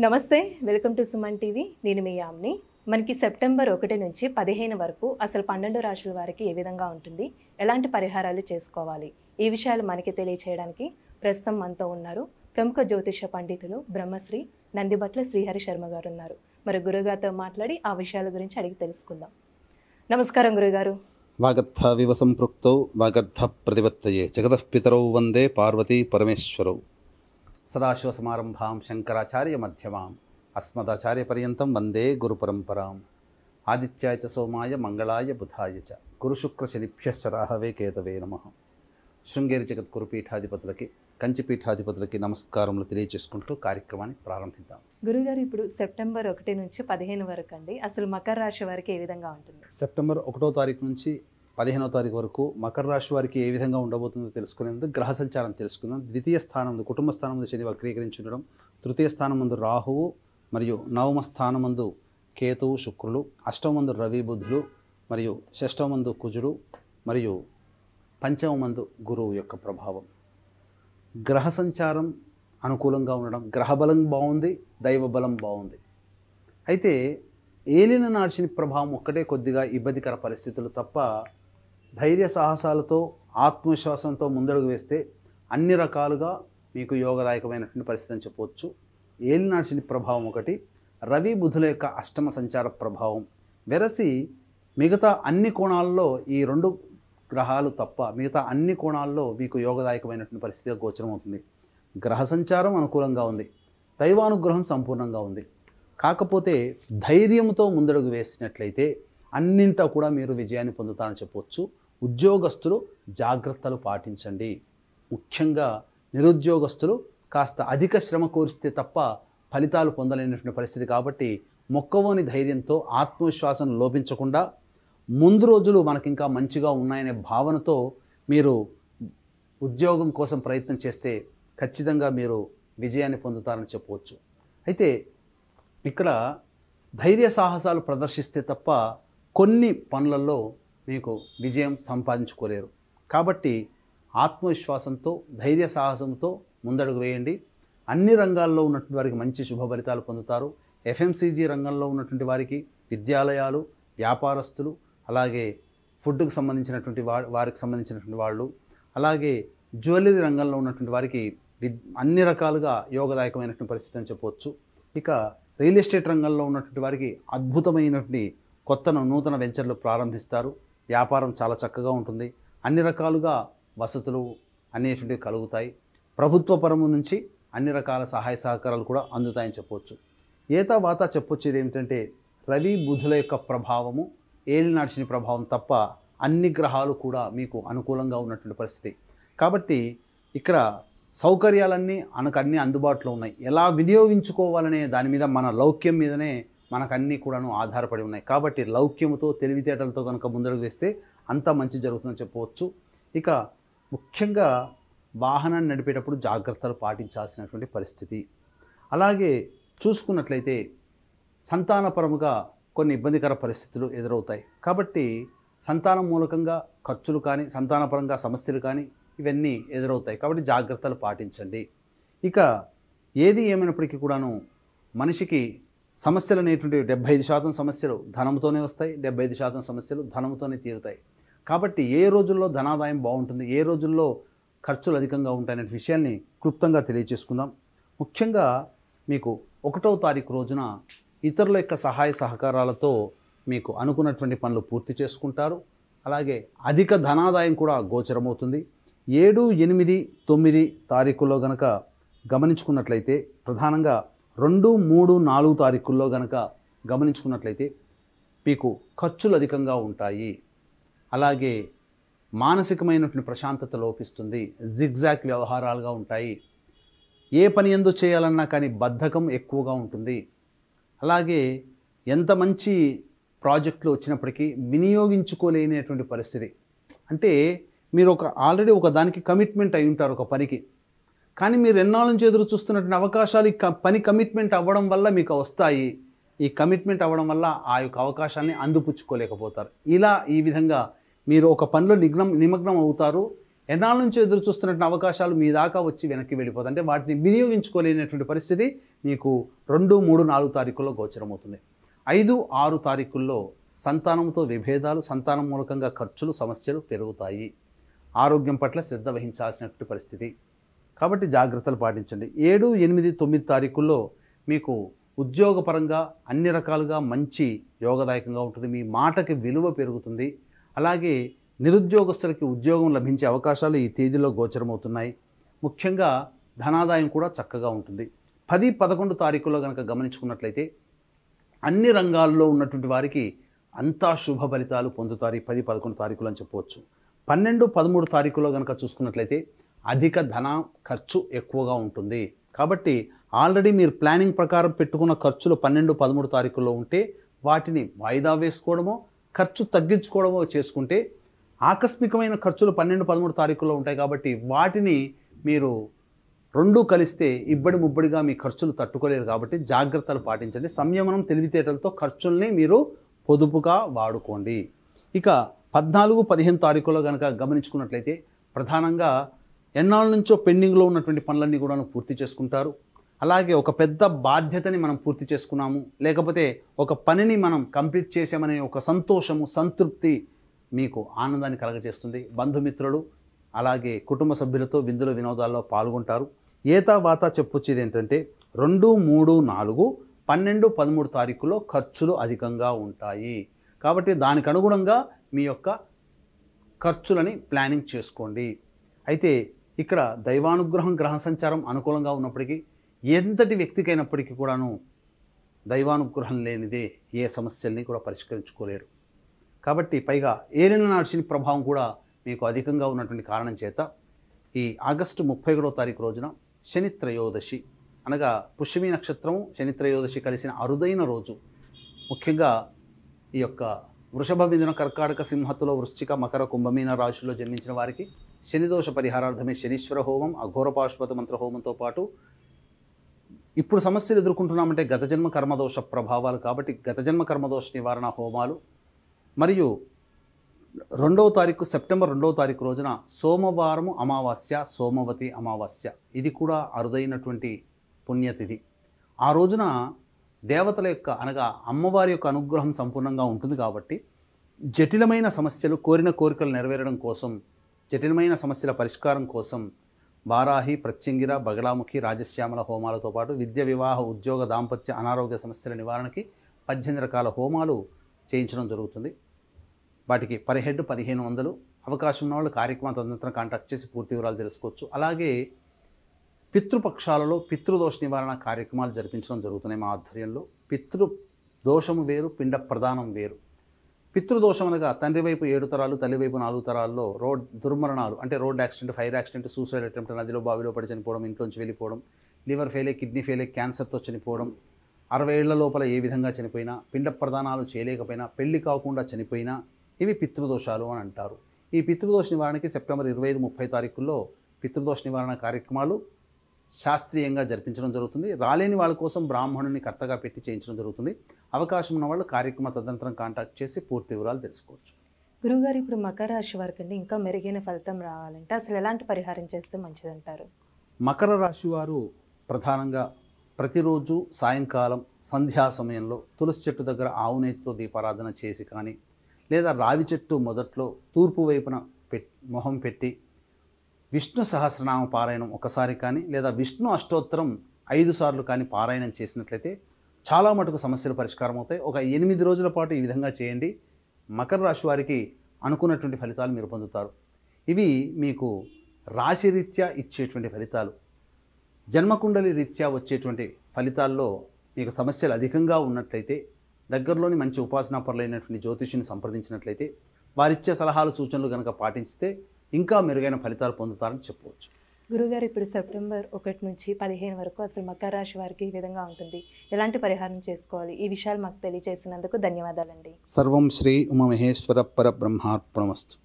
నమస్తే, welcome to Suman TV. నేను మీ యామ్ని. మనకి సెప్టెంబర్ 1 నుంచి 15 వరకు అసలు 12 రాశుల వారికి ఏ విధంగా ఉంటుంది, ఎలాంటి పరిహారాలు చేసుకోవాలి, ఈ విషయాలు మనకి తెలియచేయడానికి ప్రస్తుతం మనతో ఉన్నారు ప్రముఖ జ్యోతిష పండితులు బ్రహ్మశ్రీ నందిబట్ల శ్రీహరి శర్మ గారు ఉన్నారు. మరి గురుగారితో మాట్లాడి ఆ విషయాల గురించి అడిగి తెలుసుకుందాం. నమస్కారం గురుగారు. వాగర్థ వివ సంపృక్తౌ వాగర్థ ప్రతిపత్తయే జగతః పితరౌ వందే పార్వతీ పరమేశ్వరౌ. సదాశివసమారంభాం శంకరాచార్య మధ్యమాం అస్మదాచార్య పర్యంతం వందే గురు పరంపరాం. ఆదిత్యాయ చ సోమాయ మంగళాయ బుధాయ చ గురుశుక్ర శనిభ్యశ్చ రాహవే కేతవే నమః. శృంగేరి జగద్గురు పీఠాధిపతులకి, కంచి పీఠాధిపతులకి నమస్కారములు తెలియజేసుకుంటూ కార్యక్రమాన్ని ప్రారంభిద్దాం. గురుగారు, ఇప్పుడు సెప్టెంబర్ 1 నుంచి 15 వరకు అండి, అసలు మకర రాశి వారికి ఏ విధంగా ఉంటుంది? సెప్టెంబర్ 1వ తారీఖు నుంచి 15వ తారీఖు వరకు మకర రాశి వారికి ఏ విధంగా ఉండబోతుందో తెలుసుకునేందుకు గ్రహ సంచారం తెలుసుకుందాం. ద్వితీయ స్థానం కుటుంబ స్థానం ముందు శని వక్రీకరించి ఉండడం, తృతీయ స్థానం ముందు రాహువు మరియు నవమ స్థానం ముందు కేతువు శుక్రులు, అష్టమ మందు రవి బుధులు మరియు షష్టమ మందు కుజుడు మరియు పంచమ మందు గురువు యొక్క ప్రభావం. గ్రహ సంచారం అనుకూలంగా ఉండడం, గ్రహబలం బాగుంది, దైవ బలం బాగుంది. అయితే ఏలిన నాడిచిన ప్రభావం ఒక్కటే కొద్దిగా ఇబ్బందికర పరిస్థితులు తప్ప, ధైర్య సాహసాలతో ఆత్మవిశ్వాసంతో ముందడుగు వేస్తే అన్ని రకాలుగా మీకు యోగదాయకమైనటువంటి పరిస్థితి అని చెప్పవచ్చు. ఏలినాడిచిన ప్రభావం ఒకటి, రవి బుధుల యొక్క అష్టమ సంచార ప్రభావం వెరసి మిగతా అన్ని కోణాల్లో ఈ రెండు గ్రహాలు తప్ప మిగతా అన్ని కోణాల్లో మీకు యోగదాయకమైనటువంటి పరిస్థితిగా గోచరమవుతుంది. గ్రహ సంచారం అనుకూలంగా ఉంది, దైవానుగ్రహం సంపూర్ణంగా ఉంది. కాకపోతే ధైర్యంతో ముందడుగు వేసినట్లయితే అన్నింటా కూడా మీరు విజయాన్ని పొందుతారని చెప్పవచ్చు. ఉద్యోగస్తులు జాగ్రత్తలు పాటించండి. ముఖ్యంగా నిరుద్యోగస్తులు కాస్త అధిక శ్రమ కోరిస్తే తప్ప ఫలితాలు పొందలేనటువంటి పరిస్థితి. కాబట్టి మొక్కవోని ధైర్యంతో, ఆత్మవిశ్వాసం లోపించకుండా, ముందు రోజులు మనకింకా మంచిగా ఉన్నాయనే భావనతో మీరు ఉద్యోగం కోసం ప్రయత్నం చేస్తే ఖచ్చితంగా మీరు విజయాన్ని పొందుతారని చెప్పవచ్చు. అయితే ఇక్కడ ధైర్య సాహసాలు ప్రదర్శిస్తే తప్ప కొన్ని పనులలో మీకు విజయం సంపాదించుకోలేరు. కాబట్టి ఆత్మవిశ్వాసంతో, ధైర్య సాహసంతో ముందడుగు వేయండి. అన్ని రంగాల్లో ఉన్నటువంటి వారికి మంచి శుభ ఫలితాలు పొందుతారు. ఎఫ్ఎంసీజీ రంగంలో ఉన్నటువంటి వారికి, విద్యాలయాలు, వ్యాపారస్తులు, అలాగే ఫుడ్కి సంబంధించినటువంటి వారికి సంబంధించినటువంటి వాళ్ళు, అలాగే జ్యువెలరీ రంగంలో ఉన్నటువంటి వారికి అన్ని రకాలుగా యోగదాయకమైనటువంటి పరిస్థితి అని చెప్పవచ్చు. ఇక రియల్ ఎస్టేట్ రంగంలో ఉన్నటువంటి వారికి అద్భుతమైనటువంటి కొత్త నూతన వెంచర్లు ప్రారంభిస్తారు. వ్యాపారం చాలా చక్కగా ఉంటుంది. అన్ని రకాలుగా వసతులు అనేటువంటివి కలుగుతాయి. ప్రభుత్వ పరము నుంచి అన్ని రకాల సహాయ సహకారాలు కూడా అందుతాయని చెప్పవచ్చు. ఏతావాత చెప్పొచ్చేది ఏమిటంటే, రవి బుధుల యొక్క ప్రభావము, ఏలినాటి శని ప్రభావం తప్ప అన్ని గ్రహాలు కూడా మీకు అనుకూలంగా ఉన్నటువంటి పరిస్థితి. కాబట్టి ఇక్కడ సౌకర్యాలన్నీ అన్ని అందుబాటులో ఉన్నాయి. ఎలా వినియోగించుకోవాలనే దాని మీద, మన లౌక్యం మీదనే మనకన్నీ కూడాను ఆధారపడి ఉన్నాయి. కాబట్టి లౌక్యముతో, తెలివితేటలతో కనుక ముందడుగు వేస్తే అంత మంచి జరుగుతుందని చెప్పవచ్చు. ఇక ముఖ్యంగా వాహనాన్ని నడిపేటప్పుడు జాగ్రత్తలు పాటించాల్సినటువంటి పరిస్థితి. అలాగే చూసుకున్నట్లయితే సంతానపరముగా కొన్ని ఇబ్బందికర పరిస్థితులు ఎదురవుతాయి. కాబట్టి సంతానం మూలకంగా ఖర్చులు కానీ, సంతానపరంగా సమస్యలు కానీ ఇవన్నీ ఎదురవుతాయి. కాబట్టి జాగ్రత్తలు పాటించండి. ఇక ఏది ఏమైనప్పటికీ కూడాను మనిషికి సమస్యలు అనేటువంటి 75% సమస్యలు ధనంతోనే వస్తాయి, 75% సమస్యలు ధనంతోనే తీరుతాయి. కాబట్టి ఏ రోజుల్లో ధనాదాయం బాగుంటుంది, ఏ రోజుల్లో ఖర్చులు అధికంగా ఉంటాయనే విషయాన్ని క్లుప్తంగా తెలియజేసుకుందాం. ముఖ్యంగా మీకు 1వ తారీఖు రోజున ఇతరుల యొక్క సహాయ సహకారాలతో మీకు అనుకున్నటువంటి పనులు పూర్తి చేసుకుంటారు. అలాగే అధిక ధనాదాయం కూడా గోచరమవుతుంది. 7, 8, 9 తారీఖుల్లో గనక గమనించుకున్నట్లయితే, ప్రధానంగా 2, 3, 4 తారీఖుల్లో గనక గమనించుకున్నట్లయితే మీకు ఖర్చులు అధికంగా ఉంటాయి. అలాగే మానసికమైనటువంటి ప్రశాంతత లోపిస్తుంది. జిగ్జాగ్ వ్యవహారాలుగా ఉంటాయి. ఏ పని ఎందు చేయాలన్నా కానీ బద్ధకం ఎక్కువగా ఉంటుంది. అలాగే ఎంత మంచి ప్రాజెక్టులు వచ్చినప్పటికీ వినియోగించుకోలేనటువంటి పరిస్థితి. అంటే మీరు ఆల్రెడీ ఒక దానికి కమిట్మెంట్ అయి ఉంటారు, ఒక పనికి. కానీ మీరు ఎన్నాళ్ళ నుంచి ఎదురు చూస్తున్నటువంటి అవకాశాలు పని కమిట్మెంట్ అవ్వడం వల్ల మీకు వస్తాయి. ఈ కమిట్మెంట్ అవ్వడం వల్ల ఆ యొక్క అవకాశాన్ని అందిపుచ్చుకోలేకపోతారు. ఈ విధంగా మీరు ఒక పనిలో నిమగ్నం అవుతారు. ఎన్నాళ్ళ నుంచి ఎదురు చూస్తున్నటువంటి అవకాశాలు మీ దాకా వచ్చి వెనక్కి వెళ్ళిపోతాయి. అంటే వాటిని వినియోగించుకోలేనటువంటి పరిస్థితి మీకు 2, 3, 4 తారీఖుల్లో గోచరమవుతుంది. 5, 6 తారీఖుల్లో సంతానంతో విభేదాలు, సంతానం మూలకంగా ఖర్చులు, సమస్యలు పెరుగుతాయి. ఆరోగ్యం పట్ల శ్రద్ధ వహించాల్సినటువంటి పరిస్థితి. కాబట్టి జాగ్రత్తలు పాటించండి. 7, 8, 9 తారీఖుల్లో మీకు ఉద్యోగపరంగా అన్ని రకాలుగా మంచి యోగదాయకంగా ఉంటుంది. మీ మాటకి విలువ పెరుగుతుంది. అలాగే నిరుద్యోగస్తులకి ఉద్యోగం లభించే అవకాశాలు ఈ తేదీలో గోచరమవుతున్నాయి. ముఖ్యంగా ధనాదాయం కూడా చక్కగా ఉంటుంది. 10, 11 తారీఖుల్లో కనుక గమనించుకున్నట్లయితే అన్ని రంగాల్లో ఉన్నటువంటి వారికి అంతా శుభ ఫలితాలు పొందుతారు. ఈ 10, 11 తారీఖులు అని చెప్పవచ్చు. 12, 13 తారీఖుల్లో కనుక చూసుకున్నట్లయితే అధిక ధన ఖర్చు ఎక్కువగా ఉంటుంది. కాబట్టి ఆల్రెడీ మీరు ప్లానింగ్ ప్రకారం పెట్టుకున్న ఖర్చులు 12, 13 తారీఖుల్లో ఉంటే వాటిని వాయిదా వేసుకోవడమో, ఖర్చు తగ్గించుకోవడమో చేసుకుంటే ఆకస్మికమైన ఖర్చులు 12, 13 తారీఖుల్లో ఉంటాయి. కాబట్టి వాటిని మీరు రెండూ కలిస్తే ఇబ్బడి ముబ్బడిగా మీ ఖర్చులు తట్టుకోలేరు. కాబట్టి జాగ్రత్తలు పాటించండి. సంయమనం, తెలివితేటలతో ఖర్చుల్ని మీరు పొదుపుగా వాడుకోండి. ఇక 14, 15 తారీఖుల్లో కనుక గమనించుకున్నట్లయితే ప్రధానంగా ఎన్నాళ్ళ నుంచో పెండింగ్లో ఉన్నటువంటి పనులన్నీ కూడా పూర్తి చేసుకుంటారు. అలాగే ఒక పెద్ద బాధ్యతని మనం పూర్తి చేసుకున్నాము, లేకపోతే ఒక పనిని మనం కంప్లీట్ చేసామనే ఒక సంతోషము, సంతృప్తి మీకు ఆనందాన్ని కలగజేస్తుంది. బంధుమిత్రులు అలాగే కుటుంబ సభ్యులతో విందుల వినోదాల్లో పాల్గొంటారు. ఏతా వాతా చెప్పొచ్చేది ఏంటంటే 2, 3, 4, 12, 13 తారీఖులో ఖర్చులు అధికంగా ఉంటాయి. కాబట్టి దానికి అనుగుణంగా మీ యొక్క ఖర్చులని ప్లానింగ్ చేసుకోండి. అయితే ఇక్కడ దైవానుగ్రహం, గ్రహ సంచారం అనుకూలంగా ఉన్నప్పటికీ ఎంతటి వ్యక్తికైనప్పటికీ కూడాను దైవానుగ్రహం లేనిదే ఏ సమస్యల్ని కూడా పరిష్కరించుకోలేరు. కాబట్టి పైగా ఏలిన నాటి శని ప్రభావం కూడా మీకు అధికంగా ఉన్నటువంటి కారణం చేత ఈ ఆగస్టు 31వ తారీఖు రోజున శని త్రయోదశి, అనగా పుష్యమి నక్షత్రము శని త్రయోదశి కలిసిన అరుదైన రోజు. ముఖ్యంగా ఈ యొక్క వృషభ, మిథున, కర్కాటక, సింహతులో, వృశ్చిక, మకర, కుంభమీన రాశుల్లో జన్మించిన వారికి శనిదోష పరిహారార్థమే శనీశ్వర హోమం, అఘోర పాశుపత మంత్ర హోమంతో పాటు ఇప్పుడు సమస్యలు ఎదుర్కొంటున్నామంటే గత జన్మ కర్మదోష ప్రభావాలు. కాబట్టి గత జన్మ కర్మదోష నివారణ హోమాలు, మరియు 2వ తారీఖు సెప్టెంబర్ 2వ తారీఖు రోజున సోమవారము అమావాస్య, సోమవతి అమావాస్య. ఇది కూడా అరుదైనటువంటి పుణ్యతిథి. ఆ రోజున దేవతల యొక్క, అనగా అమ్మవారి యొక్క అనుగ్రహం సంపూర్ణంగా ఉంటుంది. కాబట్టి జటిలమైన సమస్యలు, కోరిన కోరికలు నెరవేరడం కోసం, జటిలమైన సమస్యల పరిష్కారం కోసం వారాహి, ప్రత్యంగిర, బగళాముఖి, రాజశ్యామల హోమాలతో పాటు విద్య, వివాహ, ఉద్యోగ, దాంపత్య, అనారోగ్య సమస్యల నివారణకి 18 రకాల హోమాలు చేయించడం జరుగుతుంది. వాటికి పర్ హెడ్ 1500. అవకాశం ఉన్న వాళ్ళు కార్యక్రమ తదనంతరం కాంటాక్ట్ చేసి పూర్తి వివరాలు తెలుసుకోవచ్చు. అలాగే పితృపక్షాలలో పితృదోష నివారణ కార్యక్రమాలు జరిపించడం జరుగుతున్నాయి మా ఆధ్వర్యంలో. పితృదోషము వేరు, పిండ ప్రదానం వేరు. పితృదోషం అనగా తండ్రి వైపు 7 తరాలు, తల్లి వైపు 4 తరాల్లో రోడ్ దుర్మరణాలు, అంటే road accident, fire accident, suicide attempt, నదిలో బావిలో పడి చనిపోవడం, ఇంట్లోంచి వెళ్ళిపోవడం, లివర్ ఫెయిలే, కిడ్నీ ఫెయిలే, క్యాన్సర్తో చనిపోవడం, 60 ఏళ్ల లోపల ఏ విధంగా చనిపోయినా, పిండ ప్రదానాలు చేయలేకపోయినా, పెళ్లి కాకుండా చనిపోయినా ఇవి పితృదోషాలు అని అంటారు. ఈ పితృదోష నివారణకి సెప్టెంబర్ 25, 30 తారీఖుల్లో పితృదోష నివారణ కార్యక్రమాలు శాస్త్రీయంగా జరిపించడం జరుగుతుంది. రాలేని వాళ్ళ కోసం బ్రాహ్మణుని కర్తగా పెట్టి చేయించడం జరుగుతుంది. అవకాశం ఉన్న వాళ్ళు కార్యక్రమ తదనంతరం కాంటాక్ట్ చేసి పూర్తి వివరాలు తెలుసుకోవచ్చు. గురువుగారు, ఇప్పుడు మకర రాశి వారికి ఇంకా మెరుగైన ఫలితం రావాలంటే అసలు ఎలాంటి పరిహారం చేస్తే మంచిదంటారు? మకర రాశి వారు ప్రధానంగా ప్రతిరోజు సాయంకాలం సంధ్యా సమయంలో తులసి చెట్టు దగ్గర ఆవు నెయ్యితో దీపారాధన చేసి కానీ, లేదా రావి చెట్టు మొదట్లో తూర్పు వైపున మొహం పెట్టి విష్ణు సహస్రనామ పారాయణం ఒకసారి కానీ, లేదా విష్ణు అష్టోత్తరం 5 సార్లు కానీ పారాయణం చేసినట్లయితే చాలా మటుకు సమస్యలు పరిష్కారం అవుతాయి. ఒక 8 రోజుల పాటు ఈ విధంగా చేయండి. మకర రాశి వారికి అనుకున్నటువంటి ఫలితాలు మీరు పొందుతారు. ఇవి మీకు రాశిరీత్యా ఇచ్చేటువంటి ఫలితాలు. జన్మకుండలి రీత్యా వచ్చేటువంటి ఫలితాల్లో మీకు సమస్యలు అధికంగా ఉన్నట్లయితే దగ్గరలోని మంచి ఉపాసనా పరులైనటువంటి జ్యోతిష్యుని సంప్రదించినట్లయితే వారిచ్చే సలహాలు, సూచనలు కనుక పాటిస్తే ఇంకా మెరుగైన ఫలితాలు పొందుతారని చెప్పవచ్చు. గురుగారు, ఇప్పుడు సెప్టెంబర్ 1 నుంచి 15 వరకు అసలు మకర రాశి వారికి ఈ విధంగా ఉంటుంది. ఎలాంటి పరిహారం చేసుకోవాలి? ఈ విషయాలు మాకు తెలియజేసినందుకు ధన్యవాదాలండి. సర్వం శ్రీ ఉమామహేశ్వర పరబ్రహ్మార్పణమస్తు.